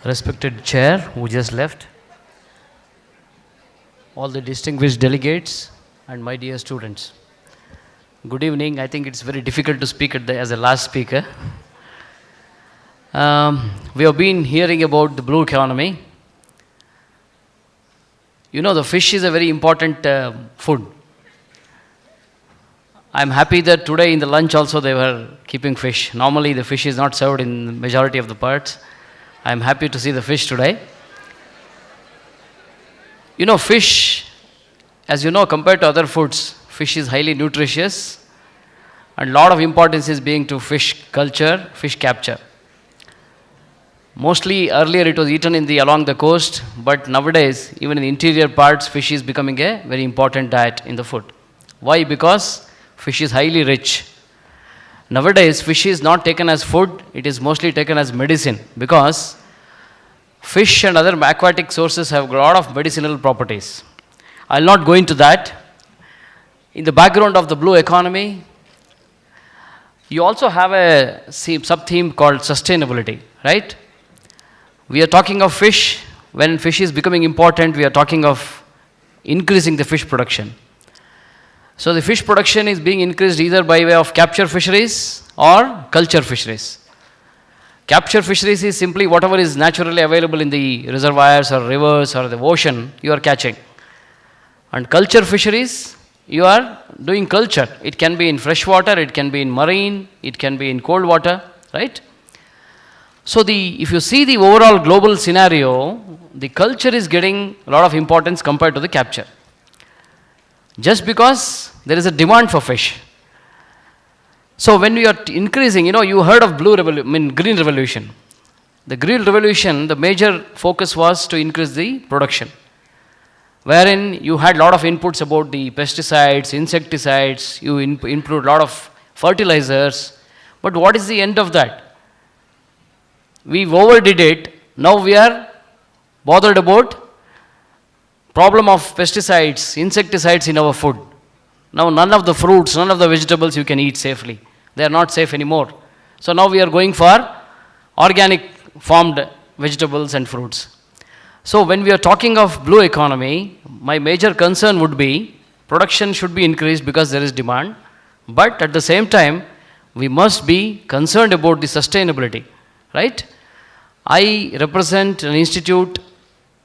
Respected chair who just left, all the distinguished delegates, and my dear students. Good evening. I think it's very difficult to speak as a last speaker. We have been hearing about the blue economy. You know, the fish is a very important food. I'm happy that today in the lunch also they were keeping fish. Normally the fish is not served in the majority of the parts. I'm happy to see the fish today. You know, fish, as you know, compared to other foods, fish is highly nutritious and a lot of importance is being to fish culture, fish capture. Mostly earlier it was eaten along the coast, but nowadays even in the interior parts fish is becoming a very important diet in the food. Why? Because fish is highly rich. Nowadays fish is not taken as food, it is mostly taken as medicine because fish and other aquatic sources have a lot of medicinal properties. I'll not go into that. In the background of the blue economy, you also have a sub-theme called sustainability, right? We are talking of fish. When fish is becoming important, we are talking of increasing the fish production. So the fish production is being increased either by way of capture fisheries or culture fisheries. Capture fisheries is simply whatever is naturally available in the reservoirs or rivers or the ocean, you are catching. And culture fisheries, you are doing culture. It can be in fresh water, it can be in marine, it can be in cold water, right? So if you see the overall global scenario, the culture is getting a lot of importance compared to the capture. Just because there is a demand for fish. So when we are increasing, you heard of green revolution. The green revolution, the major focus was to increase the production. Wherein you had a lot of inputs about the pesticides, insecticides, you include a lot of fertilizers. But what is the end of that? We overdid it. Now we are bothered about problem of pesticides, insecticides in our food. Now none of the fruits, none of the vegetables you can eat safely. They are not safe anymore. So now we are going for organic farmed vegetables and fruits. So when we are talking of blue economy, my major concern would be production should be increased because there is demand. But at the same time, we must be concerned about the sustainability, right? I represent an institute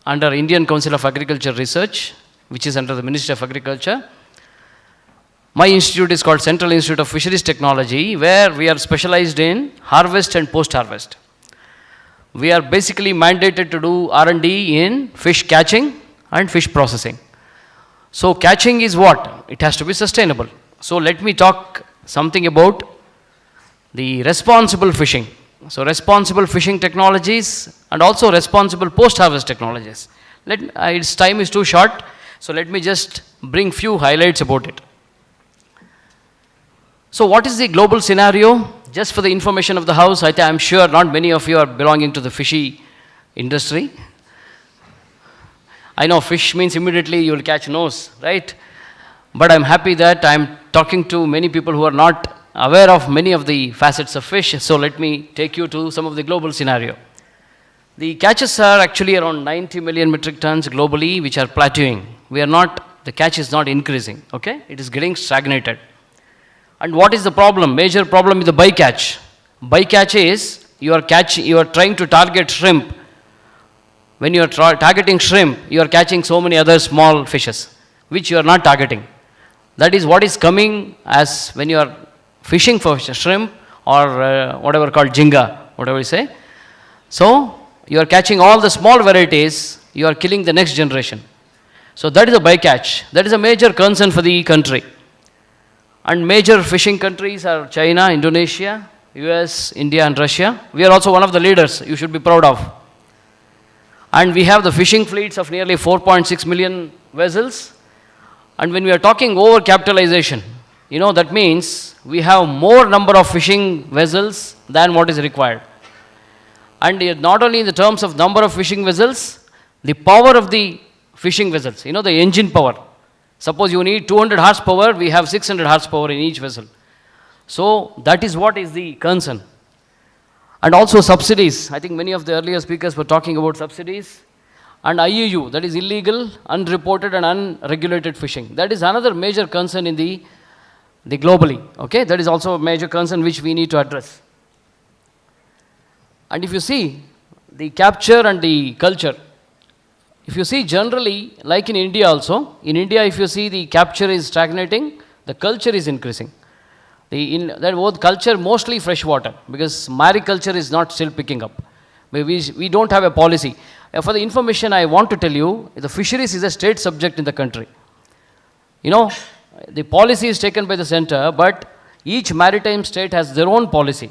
under Indian Council of Agriculture Research, which is under the Ministry of Agriculture. My institute is called Central Institute of Fisheries Technology, where we are specialized in harvest and post-harvest. We are basically mandated to do R&D in fish catching and fish processing. So catching is what? It has to be sustainable. So let me talk something about the responsible fishing. So responsible fishing technologies and also responsible post-harvest technologies. Its time is too short, so let me just bring few highlights about it. So what is the global scenario? Just for the information of the house, I'm sure not many of you are belonging to the fishy industry. I know fish means immediately you will catch nose, right? But I'm happy that I'm talking to many people who are not aware of many of the facets of fish. So let me take you to some of the global scenario. The catches are actually around 90 million metric tons globally, which are plateauing. The catch is not increasing, okay? It is getting stagnated. And what is the problem? Major problem is the bycatch. Bycatch is you are trying to target shrimp. When you are targeting shrimp, you are catching so many other small fishes, which you are not targeting. That is what is coming as when you are fishing for shrimp or whatever called jinga, whatever you say. So you are catching all the small varieties, you are killing the next generation. So that is a bycatch. That is a major concern for the country. And major fishing countries are China, Indonesia, US, India and Russia. We are also one of the leaders you should be proud of. And we have the fishing fleets of nearly 4.6 million vessels. And when we are talking over capitalization, that means we have more number of fishing vessels than what is required. And not only in the terms of number of fishing vessels, the power of the fishing vessels, the engine power. Suppose you need 200 horsepower, we have 600 horsepower in each vessel. So that is what is the concern. And also subsidies. I think many of the earlier speakers were talking about subsidies. And IUU, that is illegal, unreported and unregulated fishing. That is another major concern in the globally. Okay, that is also a major concern which we need to address. And if you see the capture and the culture, if you see generally, like in India also, in India if you see the capture is stagnating, the culture is increasing. That both culture, mostly freshwater, because mariculture is not still picking up. We don't have a policy. For the information I want to tell you, the fisheries is a state subject in the country. You know, the policy is taken by the center, but each maritime state has their own policy.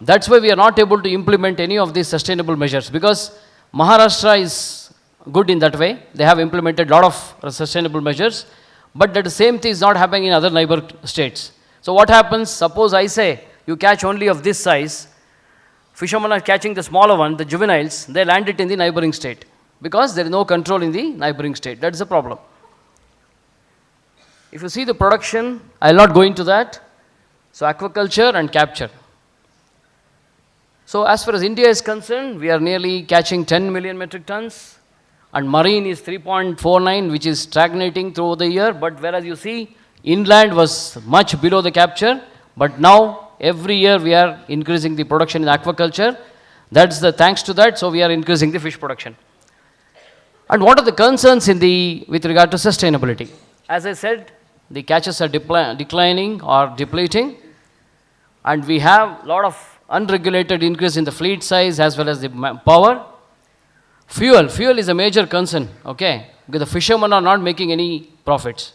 That's why we are not able to implement any of these sustainable measures, because Maharashtra is good in that way. They have implemented a lot of sustainable measures, but that the same thing is not happening in other neighbor states. So what happens, suppose I say, you catch only of this size, fishermen are catching the smaller one, the juveniles, they land it in the neighboring state, because there is no control in the neighboring state. That's the problem. If you see the production, I will not go into that. So aquaculture and capture. So as far as India is concerned, we are nearly catching 10 million metric tons, and marine is 3.49, which is stagnating through the year. But whereas you see, inland was much below the capture, but now every year we are increasing the production in aquaculture. That's the thanks to that, so we are increasing the fish production. And what are the concerns with regard to sustainability? As I said, the catches are declining or depleting, and we have a lot of unregulated increase in the fleet size as well as the power. Fuel is a major concern, okay, because the fishermen are not making any profits.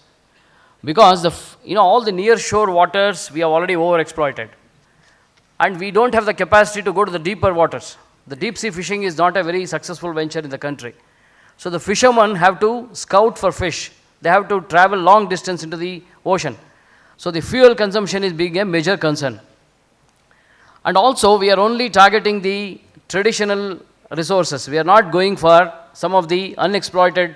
Because all the near shore waters we have already overexploited, and we don't have the capacity to go to the deeper waters. The deep sea fishing is not a very successful venture in the country. So the fishermen have to scout for fish. They have to travel long distance into the ocean. So the fuel consumption is being a major concern. And also we are only targeting the traditional resources. We are not going for some of the unexploited,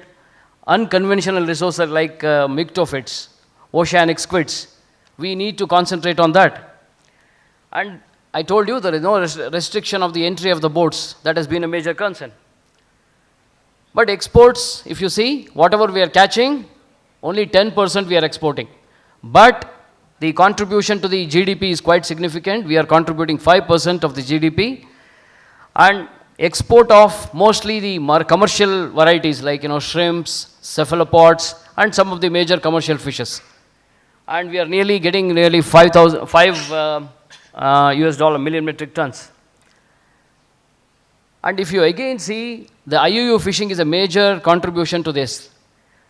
unconventional resources like myctophytes, oceanic squids. We need to concentrate on that. And I told you there is no restriction of the entry of the boats. That has been a major concern. But exports, if you see, whatever we are catching, only 10% we are exporting. But the contribution to the GDP is quite significant. We are contributing 5% of the GDP. And export of mostly the commercial varieties like shrimps, cephalopods, and some of the major commercial fishes. And we are getting nearly 5 US dollar million metric tons. And if you again see, the IUU fishing is a major contribution to this.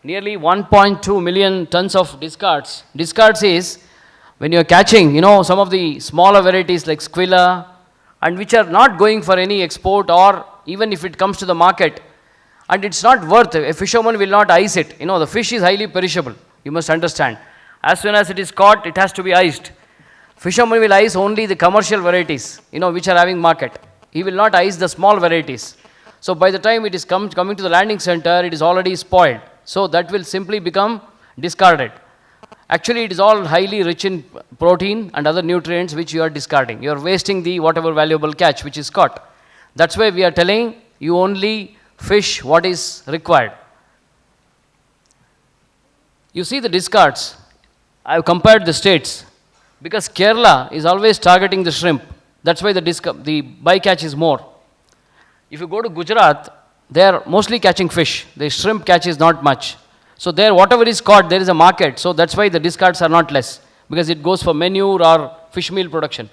Nearly 1.2 million tons of discards. Discards is when you are catching, some of the smaller varieties like squilla, and which are not going for any export, or even if it comes to the market, and it's not worth, a fisherman will not ice it. The fish is highly perishable. You must understand. As soon as it is caught, it has to be iced. Fisherman will ice only the commercial varieties, which are having market. He will not ice the small varieties. So by the time it is coming to the landing center, it is already spoiled. So that will simply become discarded. Actually, it is all highly rich in protein and other nutrients which you are discarding. You are wasting the whatever valuable catch which is caught. That's why we are telling you only fish what is required. You see the discards. I have compared the states, because Kerala is always targeting the shrimp. That's why the bycatch is more. If you go to Gujarat, they are mostly catching fish. The shrimp catch is not much. So there, whatever is caught, there is a market. So that's why the discards are not less, because it goes for manure or fish meal production.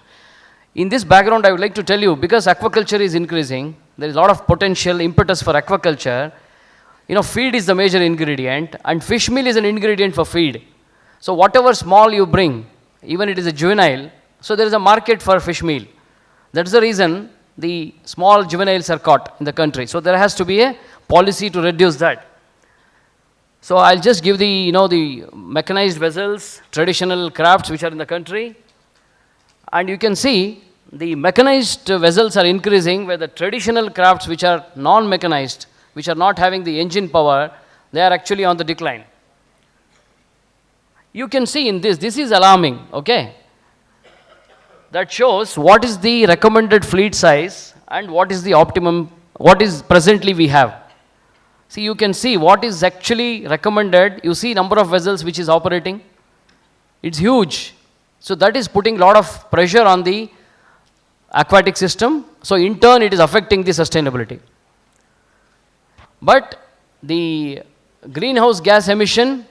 In this background, I would like to tell you, because aquaculture is increasing, there is a lot of potential impetus for aquaculture. Feed is the major ingredient, and fish meal is an ingredient for feed. So whatever small you bring, even it is a juvenile, so there is a market for fish meal. That's the reason the small juveniles are caught in the country. So there has to be a policy to reduce that. So I'll just give the mechanized vessels, traditional crafts which are in the country. And you can see the mechanized vessels are increasing, where the traditional crafts which are non-mechanized, which are not having the engine power, they are actually on the decline. You can see in this is alarming, okay? that shows what is the recommended fleet size and what is the optimum, what is presently we have. See, you can see what is actually recommended. You see number of vessels which is operating. It's huge. So that is putting a lot of pressure on the aquatic system. So in turn, it is affecting the sustainability. But the greenhouse gas emission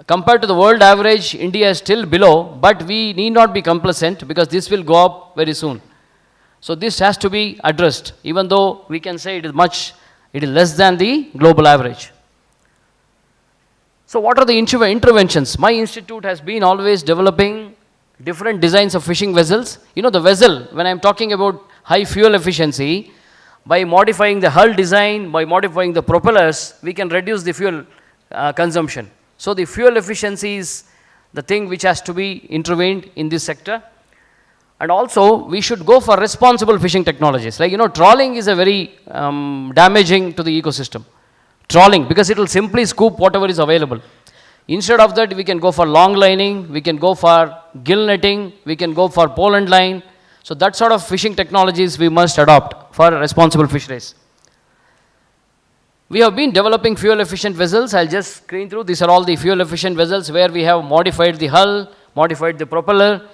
compared to the world average, India is still below, but we need not be complacent because this will go up very soon. So this has to be addressed, even though we can say it is less than the global average. So what are the interventions? My institute has been always developing different designs of fishing vessels. You know, the vessel, when I'm talking about high fuel efficiency, by modifying the hull design, by modifying the propellers, we can reduce the fuel consumption. So the fuel efficiency is the thing which has to be intervened in this sector. And also, we should go for responsible fishing technologies. Like, you know, trawling is a very damaging to the ecosystem. Trawling, because it will simply scoop whatever is available. Instead of that, we can go for long lining, we can go for gill netting, we can go for pole and line. So that sort of fishing technologies we must adopt for responsible fisheries. We have been developing fuel efficient vessels. I'll just screen through. These are all the fuel efficient vessels where we have modified the hull, modified the propeller.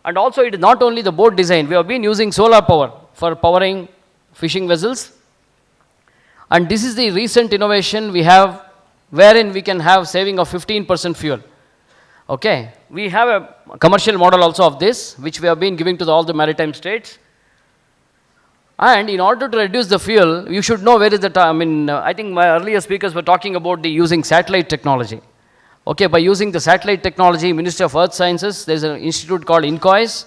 And also it is not only the boat design. We have been using solar power for powering fishing vessels. And this is the recent innovation we have wherein we can have saving of 15% fuel. Okay. We have a commercial model also of this, which we have been giving to all the maritime states. And in order to reduce the fuel, you should know where is the time. I think my earlier speakers were talking about the using satellite technology. Okay, by using the satellite technology, Ministry of Earth Sciences, there's an institute called INCOIS.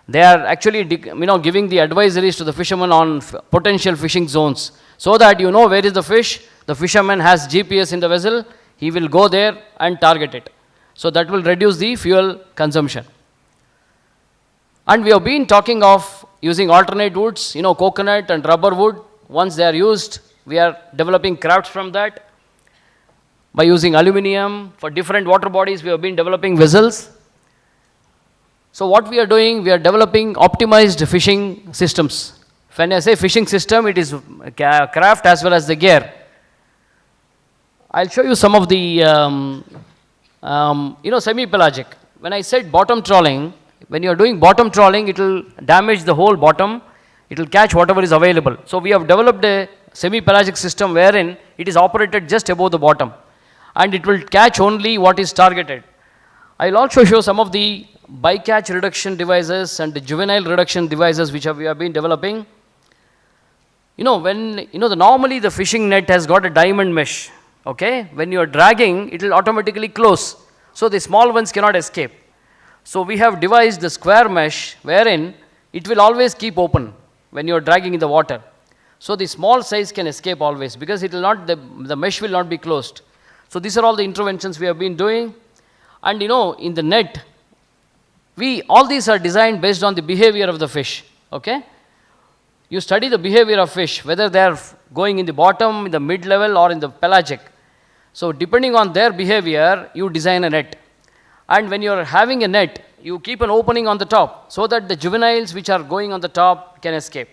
They are actually giving the advisories to the fishermen on potential fishing zones, so that you know where is the fish. The fisherman has GPS in the vessel, he will go there and target it. So that will reduce the fuel consumption. And we have been talking of using alternate woods, coconut and rubber wood. Once they are used, we are developing crafts from that. By using aluminum, for different water bodies, we have been developing vessels. So what we are doing, we are developing optimized fishing systems. When I say fishing system, it is craft as well as the gear. I'll show you some of the, semi-pelagic. When I said bottom trawling, when you are doing bottom trawling, it will damage the whole bottom. It will catch whatever is available. So we have developed a semi-pelagic system wherein it is operated just above the bottom. And it will catch only what is targeted. I'll also show some of the bycatch reduction devices and the juvenile reduction devices which we have been developing. Normally the fishing net has got a diamond mesh. Okay, when you are dragging, it will automatically close. So the small ones cannot escape. So we have devised the square mesh wherein it will always keep open when you are dragging in the water. So the small size can escape always because it will not, the mesh will not be closed. So these are all the interventions we have been doing. And in the net, all these are designed based on the behavior of the fish. Okay? You study the behavior of fish, whether they are going in the bottom, in the mid-level or in the pelagic. So depending on their behavior, you design a net. And when you are having a net, you keep an opening on the top so that the juveniles which are going on the top can escape.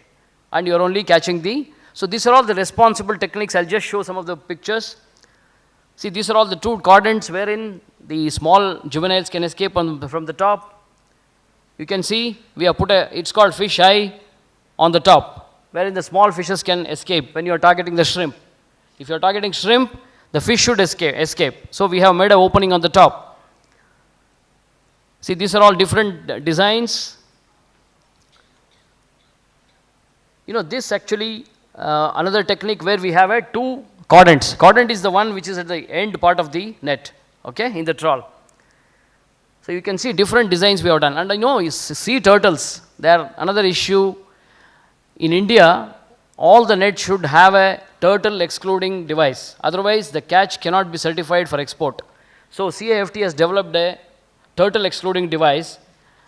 And you are only catching so these are all the responsible techniques. I'll just show some of the pictures. See, these are all the two quadrants wherein the small juveniles can escape from the top. You can see we have put it's called fish eye on the top, wherein the small fishes can escape when you are targeting the shrimp. If you are targeting shrimp, the fish should escape. So we have made an opening on the top. See, these are all different designs. This actually, another technique where we have two quadrants. Quadrant is the one which is at the end part of the net, okay, in the trawl. So you can see different designs we have done. And sea turtles, they are another issue. In India, all the nets should have a turtle excluding device. Otherwise, the catch cannot be certified for export. So CAFT has developed a turtle excluding device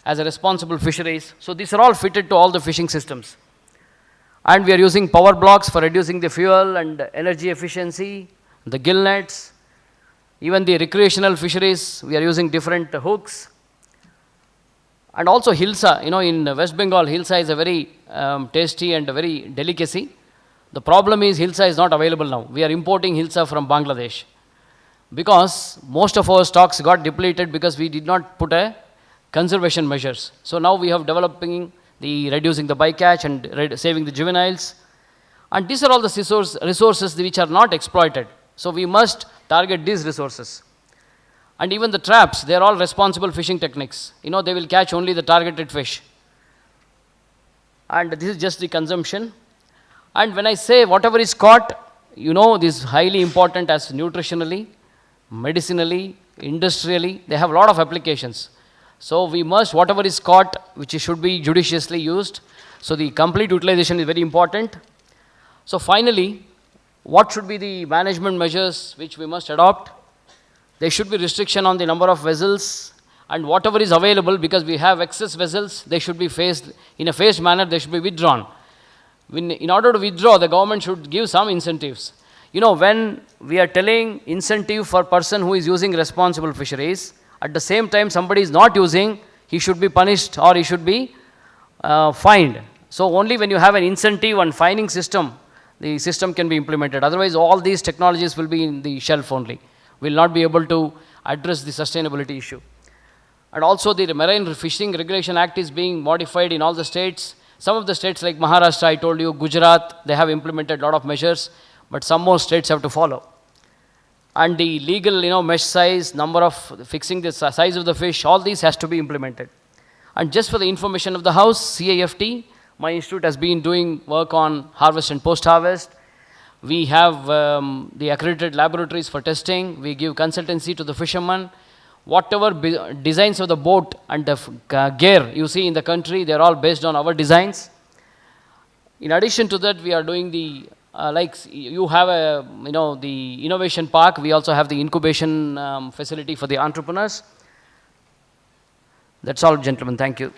as a responsible fisheries. So these are all fitted to all the fishing systems. And we are using power blocks for reducing the fuel and energy efficiency, the gill nets, even the recreational fisheries, we are using different hooks. And also hilsa, in West Bengal, hilsa is a very tasty and a very delicacy. The problem is hilsa is not available now. We are importing hilsa from Bangladesh because most of our stocks got depleted because we did not put a conservation measures. So now we have developing the reducing the bycatch and saving the juveniles. And these are all the resources which are not exploited. So we must target these resources. And even the traps, they are all responsible fishing techniques. They will catch only the targeted fish. And this is just the consumption. And when I say whatever is caught, this is highly important as nutritionally, medicinally, industrially. They have a lot of applications. So we must, whatever is caught, which should be judiciously used. So the complete utilization is very important. So finally, what should be the management measures which we must adopt? There should be restriction on the number of vessels, and whatever is available, because we have excess vessels, they should be phased, in a phased manner, they should be withdrawn. In order to withdraw, the government should give some incentives. When we are telling incentive for person who is using responsible fisheries, at the same time somebody is not using, he should be punished or he should be fined. So only when you have an incentive and fining system, the system can be implemented. Otherwise, all these technologies will be in the shelf only. Will not be able to address the sustainability issue. And also the Marine Fishing Regulation Act is being modified in all the states. Some of the states like Maharashtra, I told you, Gujarat, they have implemented a lot of measures, but some more states have to follow. And the legal, mesh size, number of fixing the size of the fish, all these has to be implemented. And just for the information of the house, CIFT, my institute has been doing work on harvest and post-harvest. We have the accredited laboratories for testing. We give consultancy to the fishermen. Whatever designs of the boat and the gear you see in the country, they're all based on our designs. In addition to that, we are doing the, like you have the innovation park. We also have the incubation facility for the entrepreneurs. That's all, gentlemen. Thank you.